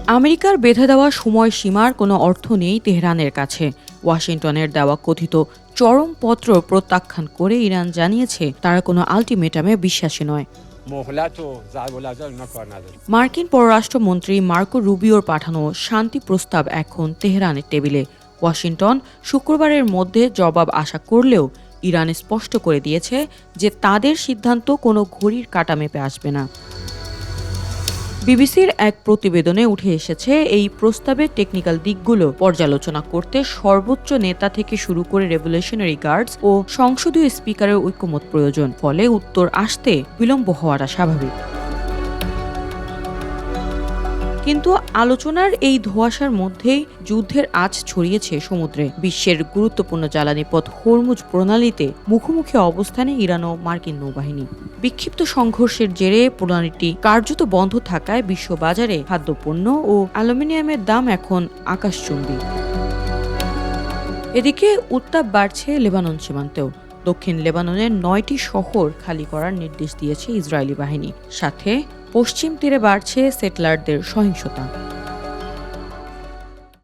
আমেরিকার বেঁধে দেওয়া সময়সীমার কোনো অর্থ নেই তেহরানের কাছে। ওয়াশিংটনের দেওয়া কথিত চরমপত্র প্রত্যাখ্যান করে ইরান জানিয়েছে তারা কোনো আলটিমেটামে বিশ্বাসী নয়। মার্কিন পররাষ্ট্রমন্ত্রী মার্কো রুবিওর পাঠানো শান্তি প্রস্তাব এখন তেহরানের টেবিলে। ওয়াশিংটন শুক্রবারের মধ্যে জবাব আশা করলেও ইরান স্পষ্ট করে দিয়েছে যে তাদের সিদ্ধান্ত কোনো ঘড়ির কাঁটা মেপে আসবে না। বিবিসির এক প্রতিবেদনে উঠে এসেছে এই প্রস্তাবের টেকনিক্যাল দিকগুলো পর্যালোচনা করতে সর্বোচ্চ নেতা থেকে শুরু করে রেভলিউশনারি গার্ডস ও সংসদীয় স্পিকারের ঐকমত্য প্রয়োজন, ফলে উত্তর আসতে বিলম্ব হওয়াটা স্বাভাবিক। কিন্তু আলোচনার এই ধোঁয়াশার মধ্যেই যুদ্ধের আঁচ ছড়িয়েছে সমুদ্রে। বিশ্বের গুরুত্বপূর্ণ জ্বালানি পথ হরমুজ প্রণালীতে মুখোমুখি অবস্থানে ইরান ও মার্কিন নৌবাহিনী। বিক্ষিপ্ত সংঘর্ষের জেরে প্রণালীটি কার্যত বন্ধ থাকায় বিশ্ববাজারে খাদ্যপণ্য ও অ্যালুমিনিয়ামের দাম এখন আকাশচুম্বী। এদিকে উত্তাপ বাড়ছে লেবানন সীমান্তেও। দক্ষিণ লেবাননের 9টি শহর খালি করার নির্দেশ দিয়েছে ইসরায়েলি বাহিনী। সাথে পশ্চিম তীরে বাড়ছে সেটলারদের সহিংসতা।